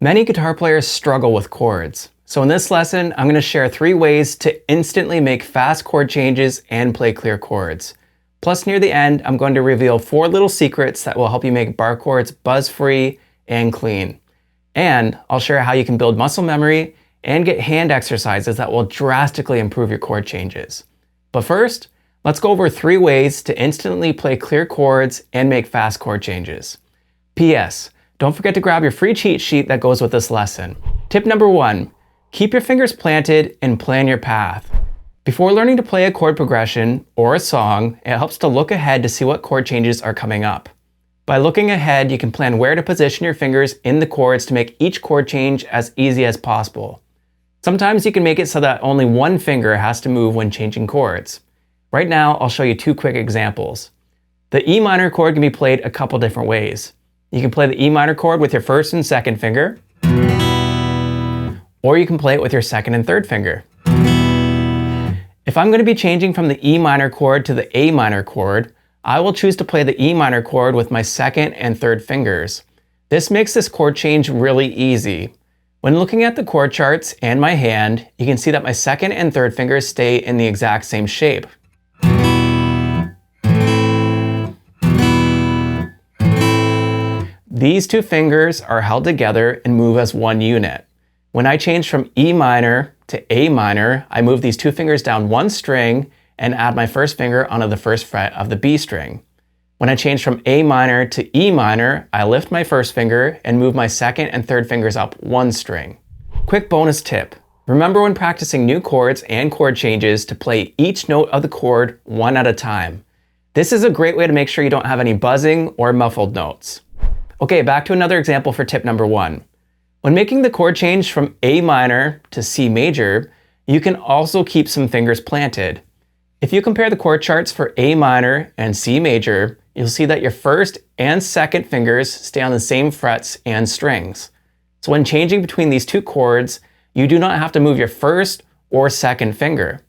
Many guitar players struggle with chords. So in this lesson, I'm going to share 3 ways to instantly make fast chord changes and play clear chords. Plus, near the end, I'm going to reveal 4 little secrets that will help you make bar chords buzz-free and clean. And I'll share how you can build muscle memory and get hand exercises that will drastically improve your chord changes. But first, let's go over 3 ways to instantly play clear chords and make fast chord changes. P.S. Don't forget to grab your free cheat sheet that goes with this lesson. Tip number 1, keep your fingers planted and plan your path. Before learning to play a chord progression or a song, it helps to look ahead to see what chord changes are coming up. By looking ahead, you can plan where to position your fingers in the chords to make each chord change as easy as possible. Sometimes you can make it so that only one finger has to move when changing chords. Right now, I'll show you 2 quick examples. The E minor chord can be played a couple different ways. You can play the E minor chord with your first and second finger, or you can play it with your second and third finger. If I'm going to be changing from the E minor chord to the A minor chord, I will choose to play the E minor chord with my second and third fingers. This makes this chord change really easy. When looking at the chord charts and my hand, you can see that my second and third fingers stay in the exact same shape. These 2 fingers are held together and move as one unit. When I change from E minor to A minor, I move these 2 fingers down one string and add my first finger onto the first fret of the B string. When I change from A minor to E minor, I lift my first finger and move my second and third fingers up one string. Quick bonus tip. Remember when practicing new chords and chord changes to play each note of the chord one at a time. This is a great way to make sure you don't have any buzzing or muffled notes. Okay, back to another example for tip number 1. When making the chord change from A minor to C major, you can also keep some fingers planted. If you compare the chord charts for A minor and C major, you'll see that your first and second fingers stay on the same frets and strings. So when changing between these 2 chords, you do not have to move your first or second finger.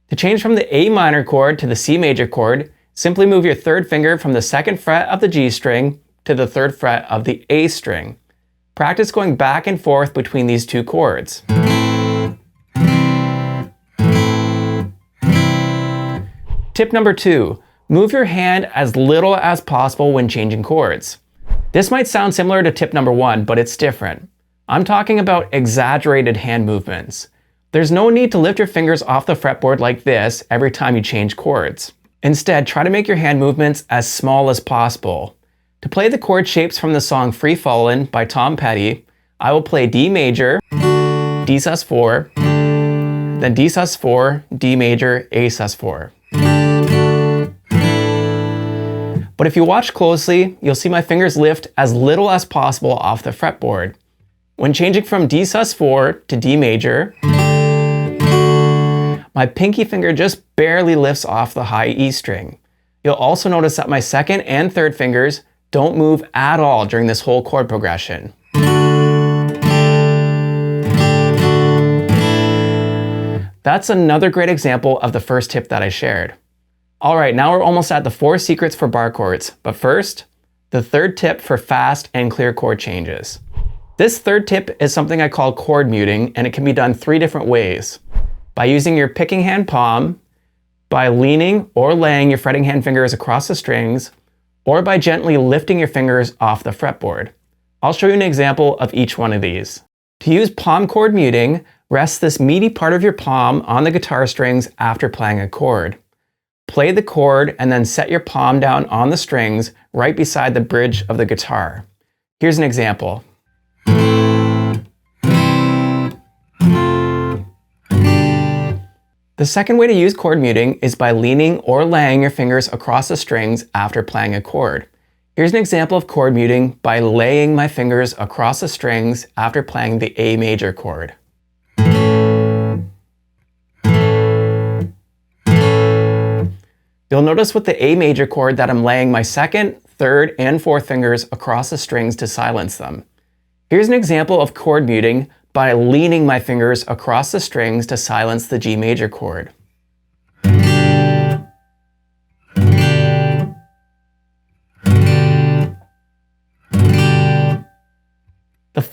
To change from the A minor chord to the C major chord, simply move your third finger from the second fret of the G string to the third fret of the A string. Practice going back and forth between these 2 chords. Tip number 2, move your hand as little as possible when changing chords. This might sound similar to tip number 1, but it's different. I'm talking about exaggerated hand movements. There's no need to lift your fingers off the fretboard like this every time you change chords. Instead, try to make your hand movements as small as possible. To play the chord shapes from the song Free Fallin' by Tom Petty, I will play D major, D sus4, then D sus4, D major, A sus4. But if you watch closely, you'll see my fingers lift as little as possible off the fretboard. When changing from D sus4 to D major, my pinky finger just barely lifts off the high E string. You'll also notice that my second and third fingers don't move at all during this whole chord progression. That's another great example of the first tip that I shared. Alright, now we're almost at the 4 secrets for bar chords, but first, the third tip for fast and clear chord changes. This third tip is something I call chord muting, and it can be done 3 different ways. By using your picking hand palm, by leaning or laying your fretting hand fingers across the strings, or by gently lifting your fingers off the fretboard. I'll show you an example of each one of these. To use palm chord muting, rest this meaty part of your palm on the guitar strings after playing a chord. Play the chord and then set your palm down on the strings right beside the bridge of the guitar. Here's an example. The second way to use chord muting is by leaning or laying your fingers across the strings after playing a chord. Here's an example of chord muting by laying my fingers across the strings after playing the A major chord. You'll notice with the A major chord that I'm laying my second, third, and fourth fingers across the strings to silence them. Here's an example of chord muting by leaning my fingers across the strings to silence the G major chord.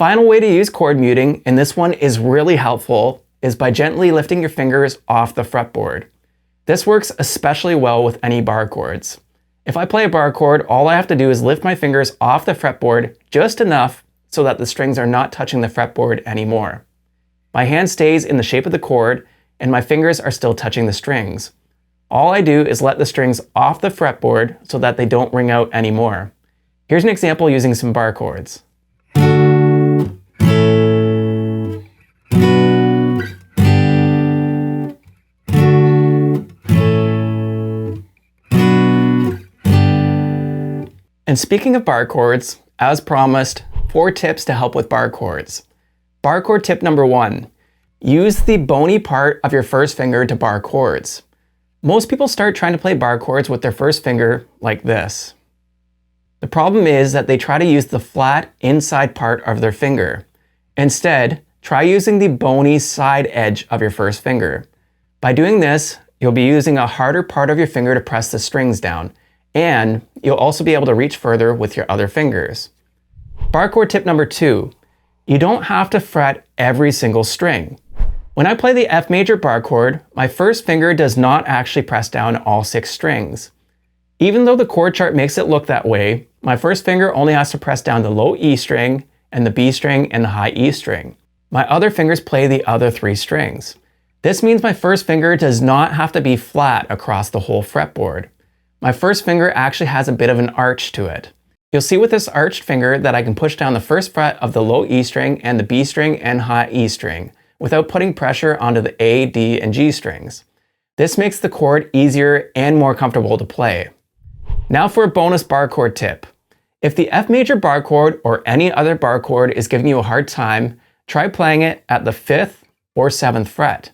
final way to use chord muting, and this one is really helpful, is by gently lifting your fingers off the fretboard. This works especially well with any bar chords. If I play a bar chord, all I have to do is lift my fingers off the fretboard just enough so that the strings are not touching the fretboard anymore. My hand stays in the shape of the chord and my fingers are still touching the strings. All I do is let the strings off the fretboard so that they don't ring out anymore. Here's an example using some bar chords. And speaking of bar chords, as promised, 4 tips to help with bar chords. Bar chord tip number 1, use the bony part of your first finger to bar chords. Most people start trying to play bar chords with their first finger like this. The problem is that they try to use the flat inside part of their finger. Instead, try using the bony side edge of your first finger. By doing this, you'll be using a harder part of your finger to press the strings down, and you'll also be able to reach further with your other fingers. Bar chord tip number 2, you don't have to fret every single string. When I play the F major bar chord, my first finger does not actually press down all 6 strings. Even though the chord chart makes it look that way, my first finger only has to press down the low E string and the B string and the high E string. My other fingers play the other 3 strings. This means my first finger does not have to be flat across the whole fretboard. My first finger actually has a bit of an arch to it. You'll see with this arched finger that I can push down the first fret of the low E string and the B string and high E string without putting pressure onto the A, D, and G strings. This makes the chord easier and more comfortable to play. Now for a bonus bar chord tip. If the F major bar chord or any other bar chord is giving you a hard time, try playing it at the 5th or 7th fret.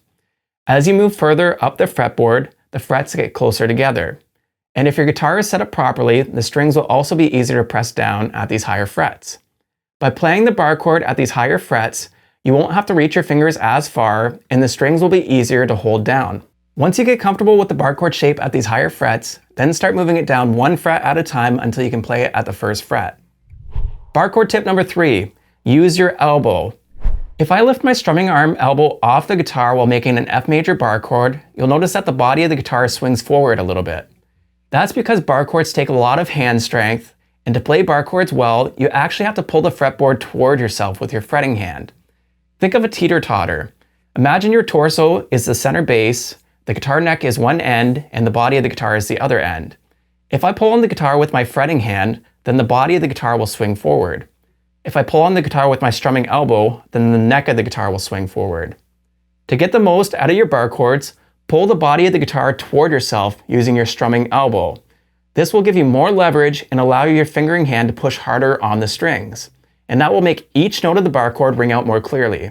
As you move further up the fretboard, the frets get closer together. And if your guitar is set up properly, the strings will also be easier to press down at these higher frets. By playing the bar chord at these higher frets, you won't have to reach your fingers as far, and the strings will be easier to hold down. Once you get comfortable with the bar chord shape at these higher frets, then start moving it down 1 fret at a time until you can play it at the 1st fret. Bar chord tip number 3, use your elbow. If I lift my strumming arm elbow off the guitar while making an F major bar chord, you'll notice that the body of the guitar swings forward a little bit. That's because bar chords take a lot of hand strength, and to play bar chords well, you actually have to pull the fretboard toward yourself with your fretting hand. Think of a teeter-totter. Imagine your torso is the center base, the guitar neck is one end, and the body of the guitar is the other end. If I pull on the guitar with my fretting hand, then the body of the guitar will swing forward. If I pull on the guitar with my strumming elbow, then the neck of the guitar will swing forward. To get the most out of your bar chords, pull the body of the guitar toward yourself using your strumming elbow. This will give you more leverage and allow your fingering hand to push harder on the strings. And that will make each note of the bar chord ring out more clearly.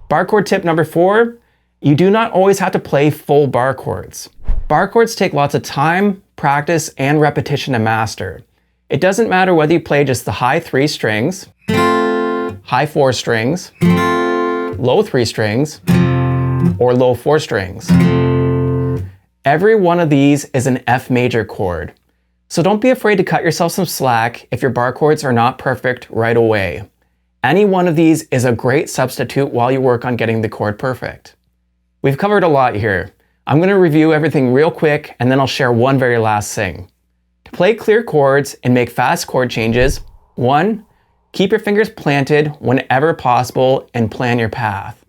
Bar chord tip number 4, you do not always have to play full bar chords. Bar chords take lots of time, practice, and repetition to master. It doesn't matter whether you play just the high 3 strings, high 4 strings, low 3 strings, or low 4 strings. Every one of these is an F major chord. So don't be afraid to cut yourself some slack if your bar chords are not perfect right away. Any one of these is a great substitute while you work on getting the chord perfect. We've covered a lot here. I'm going to review everything real quick and then I'll share one very last thing. To play clear chords and make fast chord changes, 1, keep your fingers planted whenever possible and plan your path.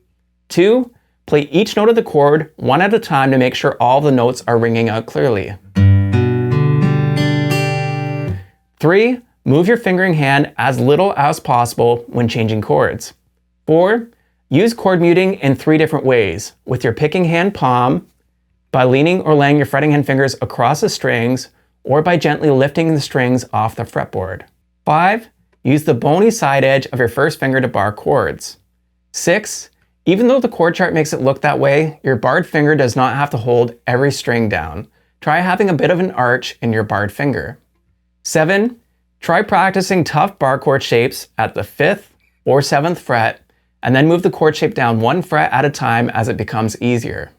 2, play each note of the chord one at a time to make sure all the notes are ringing out clearly. 3, move your fingering hand as little as possible when changing chords. 4, use chord muting in 3 different ways, with your picking hand palm, by leaning or laying your fretting hand fingers across the strings, or by gently lifting the strings off the fretboard. 5, use the bony side edge of your first finger to bar chords. 6, even though the chord chart makes it look that way, your barred finger does not have to hold every string down. Try having a bit of an arch in your barred finger. 7, try practicing tough bar chord shapes at the 5th or 7th fret, and then move the chord shape down 1 fret at a time as it becomes easier.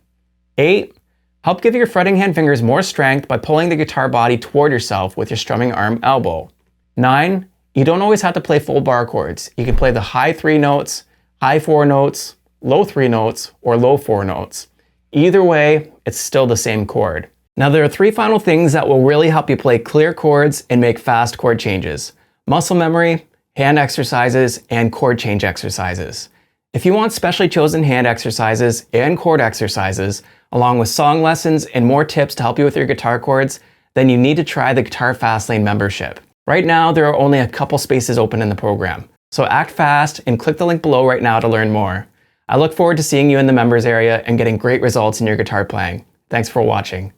8, help give your fretting hand fingers more strength by pulling the guitar body toward yourself with your strumming arm elbow. 9, You don't always have to play full bar chords. You can play the high 3 notes, high 4 notes, low 3 notes, or low 4 notes. Either way, it's still the same chord. Now there are 3 final things that will really help you play clear chords and make fast chord changes: muscle memory, hand exercises, and chord change exercises. If you want specially chosen hand exercises and chord exercises, along with song lessons and more tips to help you with your guitar chords, then you need to try the Guitar Fastlane membership. Right now, there are only a couple spaces open in the program, so act fast and click the link below right now to learn more. I look forward to seeing you in the members area and getting great results in your guitar playing. Thanks for watching.